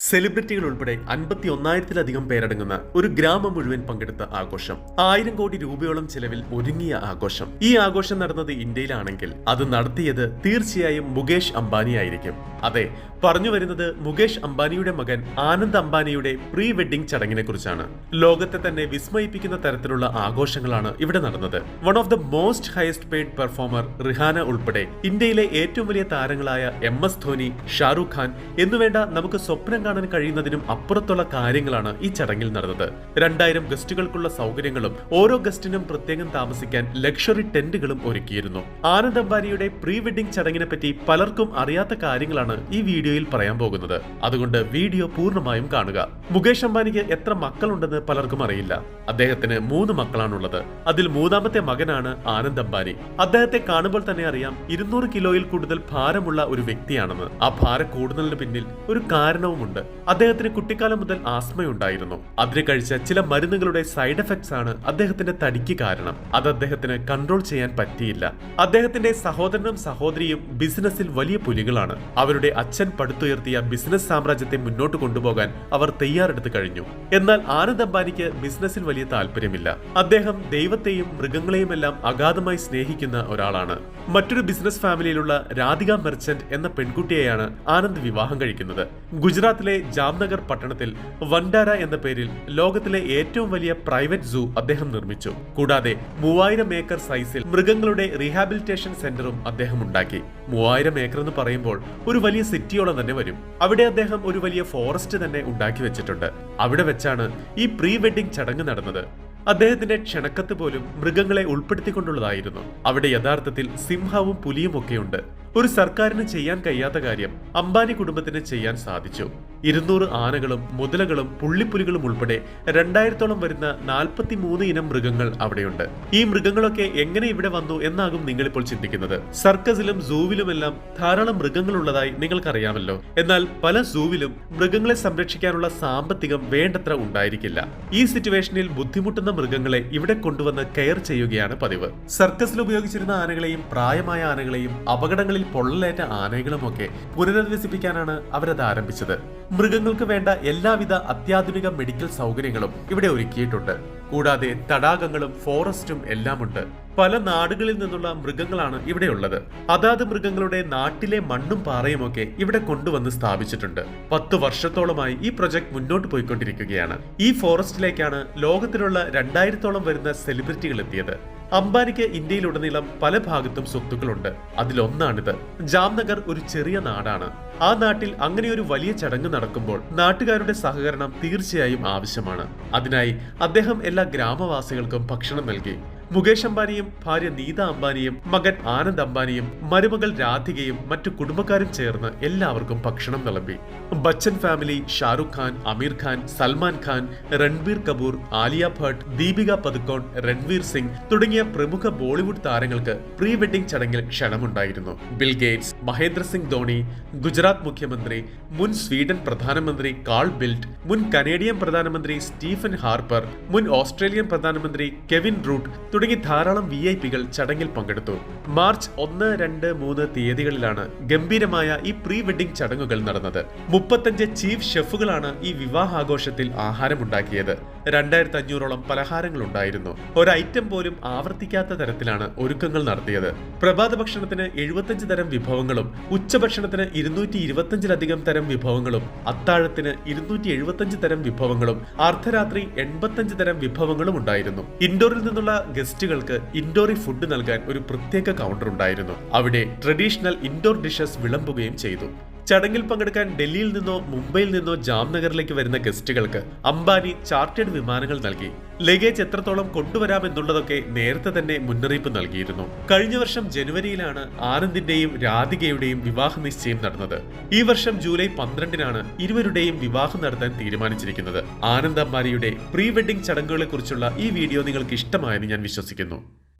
സെലിബ്രിറ്റികൾ ഉൾപ്പെടെ 51,000-ലധികം പേരടങ്ങുന്ന ഒരു ഗ്രാമം മുഴുവൻ പങ്കെടുത്ത ആഘോഷം. 1000 കോടി രൂപയോളം ചെലവിൽ ഒരുങ്ങിയ ആഘോഷം. ഈ ആഘോഷം നടന്നത് ഇന്ത്യയിലാണെങ്കിൽ അത് നടത്തിയത് തീർച്ചയായും മുകേഷ് അംബാനി ആയിരിക്കും. അതെ, പറഞ്ഞു വരുന്നത് മുകേഷ് അംബാനിയുടെ മകൻ ആനന്ദ് അംബാനിയുടെ പ്രീ വെഡിംഗ് ചടങ്ങിനെ കുറിച്ചാണ്. ലോകത്തെ തന്നെ വിസ്മയിപ്പിക്കുന്ന തരത്തിലുള്ള ആഘോഷങ്ങളാണ് ഇവിടെ നടന്നത്. One of the most highest paid performer Rihanna ഉൾപ്പെടെ ഇന്ത്യയിലെ ഏറ്റവും വലിയ താരങ്ങളായ MS ധോനി, ഷാരൂഖ് ഖാൻ എന്നുവേണ്ട നമുക്ക് സ്വപ്നം കാണാൻ കഴിയുന്നതിനും അപ്പുറത്തുള്ള കാര്യങ്ങളാണ് ഈ ചടങ്ങിൽ നടന്നത്. 2000 ഗസ്റ്റുകൾക്കുള്ള സൗകര്യങ്ങളും ഓരോ ഗസ്റ്റിനും പ്രത്യേകം താമസിക്കാൻ ലക്ഷറി ടെന്റുകളും ഒരുക്കിയിരുന്നു. ആനന്ദ് അംബാനിയുടെ പ്രീ വെഡിംഗ് ചടങ്ങിനെ പറ്റി പലർക്കും അറിയാത്ത കാര്യങ്ങളാണ് ഈ വീഡിയോയിൽ പറയാൻ പോകുന്നത്. അതുകൊണ്ട് വീഡിയോ പൂർണ്ണമായും കാണുക. മുകേഷ് അംബാനിക്ക് എത്ര മക്കളുണ്ടെന്ന് പലർക്കും അറിയില്ല. അദ്ദേഹത്തിന് 3 മക്കളാണുള്ളത്. അതിൽ മൂന്നാമത്തെ മകനാണ് ആനന്ദ് അംബാനി. അദ്ദേഹത്തെ കാണുമ്പോൾ തന്നെ അറിയാം 200 കിലോയിൽ കൂടുതൽ ഭാരമുള്ള ഒരു വ്യക്തിയാണെന്ന്. ആ ഭാരം കൂടുന്നതിന് പിന്നിൽ ഒരു കാരണവുമുണ്ട്. അദ്ദേഹത്തിന് കുട്ടിക്കാലം മുതൽ ആസ്മയുണ്ടായിരുന്നു. അതിന് കഴിച്ച ചില മരുന്നുകളുടെ സൈഡ് എഫക്ട്സ് ആണ് അദ്ദേഹത്തിന്റെ തടിക്ക് കാരണം. അത് അദ്ദേഹത്തിന് കൺട്രോൾ ചെയ്യാൻ പറ്റിയില്ല. അദ്ദേഹത്തിന്റെ സഹോദരനും സഹോദരിയും ബിസിനസ്സിൽ വലിയ പുലികളാണ്. അവരുടെ അച്ഛൻ പടുത്തുയർത്തിയ ബിസിനസ് സാമ്രാജ്യത്തെ മുന്നോട്ട് കൊണ്ടുപോകാൻ അവർ തയ്യാറെടുത്തു കഴിഞ്ഞു. എന്നാൽ ആനന്ദ് അംബാനിക്ക് ബിസിനസ്സിൽ വലിയ താല്പര്യമില്ല. അദ്ദേഹം ദൈവത്തെയും മൃഗങ്ങളെയും എല്ലാം അഗാധമായി സ്നേഹിക്കുന്ന ഒരാളാണ്. മറ്റൊരു ബിസിനസ് ഫാമിലിയിലുള്ള രാധിക മെർച്ചന്റ് എന്ന പെൺകുട്ടിയെയാണ് ആനന്ദ് വിവാഹം കഴിക്കുന്നത്. ഗുജറാത്തിലെ ജാംനഗർ പട്ടണത്തിൽ വൻഡാര എന്ന പേരിൽ ലോകത്തിലെ ഏറ്റവും വലിയ പ്രൈവറ്റ് സൂ അദ്ദേഹം നിർമ്മിച്ചു. കൂടാതെ 3000 ഏക്കർ സൈസിൽ മൃഗങ്ങളുടെ റീഹാബിലിറ്റേഷൻ സെന്ററും അദ്ദേഹം ഉണ്ടാക്കി. 3000 ഏക്കർ എന്ന് പറയുമ്പോൾ ഒരു വലിയ സിറ്റിയോളം തന്നെ വരും. അവിടെ അദ്ദേഹം ഒരു വലിയ ഫോറസ്റ്റ് തന്നെ ഉണ്ടാക്കി വെച്ചിട്ടുണ്ട്. അവിടെ വെച്ചാണ് ഈ പ്രീ വെഡിംഗ് ചടങ്ങ് നടന്നത്. അദ്ദേഹത്തിന്റെ ക്ഷണക്കത്ത് പോലും മൃഗങ്ങളെ ഉൾപ്പെടുത്തിക്കൊണ്ടുള്ളതായിരുന്നു. അവിടെ യഥാർത്ഥത്തിൽ സിംഹവും പുലിയും ഒക്കെയുണ്ട്. ഒരു സർക്കാരിന് ചെയ്യാൻ കഴിയാത്ത കാര്യം അംബാനി കുടുംബത്തിന് ചെയ്യാൻ സാധിച്ചു. 200 ആനകളും മുതലകളും പുള്ളിപ്പുലികളും ഉൾപ്പെടെ 2000-ഓളം വരുന്ന 43 ഇനം മൃഗങ്ങൾ അവിടെയുണ്ട്. ഈ മൃഗങ്ങളൊക്കെ എങ്ങനെ ഇവിടെ വന്നു എന്നാകും നിങ്ങളിപ്പോൾ ചിന്തിക്കുന്നത്. സർക്കസിലും സൂവിലുമെല്ലാം ധാരാളം മൃഗങ്ങൾ ഉള്ളതായി നിങ്ങൾക്കറിയാമല്ലോ. എന്നാൽ പല സൂവിലും മൃഗങ്ങളെ സംരക്ഷിക്കാനുള്ള സാമ്പത്തികം വേണ്ടത്ര ഉണ്ടായിരിക്കില്ല. ഈ സിറ്റുവേഷനിൽ ബുദ്ധിമുട്ടുന്ന മൃഗങ്ങളെ ഇവിടെ കൊണ്ടുവന്ന് കെയർ ചെയ്യുകയാണ് പതിവ്. സർക്കസിൽ ഉപയോഗിച്ചിരുന്ന ആനകളെയും പ്രായമായ ആനകളെയും അപകടങ്ങളിൽ പൊള്ളലേറ്റ ആനകളുമൊക്കെ പുനരധിവസിപ്പിക്കാനാണ് അവരത് ആരംഭിച്ചത്. മൃഗങ്ങൾക്ക് വേണ്ട എല്ലാവിധ അത്യാധുനിക മെഡിക്കൽ സൗകര്യങ്ങളും ഇവിടെ ഒരുക്കിയിട്ടുണ്ട്. കൂടാതെ തടാകങ്ങളും ഫോറസ്റ്റും എല്ലാമുണ്ട്. പല നാടുകളിൽ നിന്നുള്ള മൃഗങ്ങളാണ് ഇവിടെയുള്ളത്. അതാത് മൃഗങ്ങളുടെ നാട്ടിലെ മണ്ണും പാറയുമൊക്കെ ഇവിടെ കൊണ്ടുവന്ന് സ്ഥാപിച്ചിട്ടുണ്ട്. 10 വർഷത്തോളമായി ഈ പ്രൊജക്ട് മുന്നോട്ട് പോയിക്കൊണ്ടിരിക്കുകയാണ്. ഈ ഫോറസ്റ്റിലേക്കാണ് ലോകത്തിലുള്ള 2000-ഓളം വരുന്ന സെലിബ്രിറ്റികൾ എത്തിയത്. അംബാനിക്ക് ഇന്ത്യയിലുടനീളം പല ഭാഗത്തും സ്വത്തുക്കളുണ്ട്. അതിലൊന്നാണിത്. ജാംനഗർ ഒരു ചെറിയ നാടാണ്. ആ നാട്ടിൽ അങ്ങനെയൊരു വലിയ ചടങ്ങ് നടക്കുമ്പോൾ നാട്ടുകാരുടെ സഹകരണം തീർച്ചയായും ആവശ്യമാണ്. അതിനായി അദ്ദേഹം എല്ലാ ഗ്രാമവാസികൾക്കും ഭക്ഷണം നൽകി. മുകേഷ് അംബാനിയും ഭാര്യ നീത അംബാനിയും മകൻ ആനന്ദ് അംബാനിയും മരുമകൾ രാധികയും മറ്റു കുടുംബക്കാരും ചേർന്ന് എല്ലാവർക്കും ഭക്ഷണം വിളമ്പി. ബച്ചൻ ഫാമിലി, ഷാരൂഖ് ഖാൻ, അമീർ ഖാൻ, സൽമാൻ ഖാൻ, രൺബീർ കപൂർ, ആലിയ ഭട്ട്, ദീപിക പദുക്കോൺ, രൺവീർ സിംഗ് തുടങ്ങിയ പ്രമുഖ ബോളിവുഡ് താരങ്ങൾക്ക് പ്രീ വെഡിംഗ് ചടങ്ങിൽ ക്ഷണമുണ്ടായിരുന്നു. ബിൽ ഗേറ്റ്സ്, മഹേന്ദ്ര സിംഗ് ധോണി, ഗുജറാത്ത് മുഖ്യമന്ത്രി, മുൻ സ്വീഡൻ പ്രധാനമന്ത്രി കാൾ ബിൽറ്റ്, മുൻ കനേഡിയൻ പ്രധാനമന്ത്രി സ്റ്റീഫൻ ഹാർപ്പർ, മുൻ ഓസ്ട്രേലിയൻ പ്രധാനമന്ത്രി കെവിൻ റൂട്ട് തുടങ്ങി ധാരാളം VIP-കൾ ചടങ്ങിൽ പങ്കെടുത്തു. മാർച്ച് 1, 2, 3 തീയതികളിലാണ് ഗംഭീരമായ ഈ പ്രീ വെഡിംഗ് ചടങ്ങുകൾ നടന്നത്. 35 ചീഫ് ഷെഫുകളാണ് ഈ വിവാഹാഘോഷത്തിൽ ആഹാരമുണ്ടാക്കിയത്. 2500-ഓളം പലഹാരങ്ങൾ ഉണ്ടായിരുന്നു. ഒരു ഐറ്റം പോലും ആവർത്തിക്കാത്ത തരത്തിലാണ് ഒരുക്കങ്ങൾ നടത്തിയത്. പ്രഭാത ഭക്ഷണത്തിന് 75 തരം വിഭവങ്ങളും ഉച്ചഭക്ഷണത്തിന് 225-ലധികം തരം വിഭവങ്ങളും അത്താഴത്തിന് 275 തരം വിഭവങ്ങളും അർദ്ധരാത്രി 85 തരം വിഭവങ്ങളും ഉണ്ടായിരുന്നു. ഇൻഡോറിൽ നിന്നുള്ള ഗസ്റ്റുകൾക്ക് ഇൻഡോറി ഫുഡ് നൽകാൻ ഒരു പ്രത്യേക കൗണ്ടർ ഉണ്ടായിരുന്നു. അവിടെ ട്രഡീഷണൽ ഇൻഡോർ ഡിഷസ് വിളമ്പുകയും ചെയ്തു. ചടങ്ങിൽ പങ്കെടുക്കാൻ ഡൽഹിയിൽ നിന്നോ മുംബൈയിൽ നിന്നോ ജാംനഗറിലേക്ക് വരുന്ന ഗസ്റ്റുകൾക്ക് അംബാനി ചാർട്ടേഡ് വിമാനങ്ങൾ നൽകി. ലഗേജ് എത്രത്തോളം കൊണ്ടുവരാമെന്നുള്ളതൊക്കെ നേരത്തെ തന്നെ മുന്നറിയിപ്പ് നൽകിയിരുന്നു. കഴിഞ്ഞ വർഷം ജനുവരിയിലാണ് ആനന്ദിന്റെയും രാധികയുടെയും വിവാഹ നിശ്ചയം നടന്നത്. ഈ വർഷം ജൂലൈ 12-നാണ് ഇരുവരുടെയും വിവാഹം നടത്താൻ തീരുമാനിച്ചിരിക്കുന്നത്. ആനന്ദ് അംബാനിയുടെ പ്രീ വെഡിംഗ് ചടങ്ങുകളെ കുറിച്ചുള്ള ഈ വീഡിയോ നിങ്ങൾക്ക് ഇഷ്ടമായെന്ന് ഞാൻ വിശ്വസിക്കുന്നു.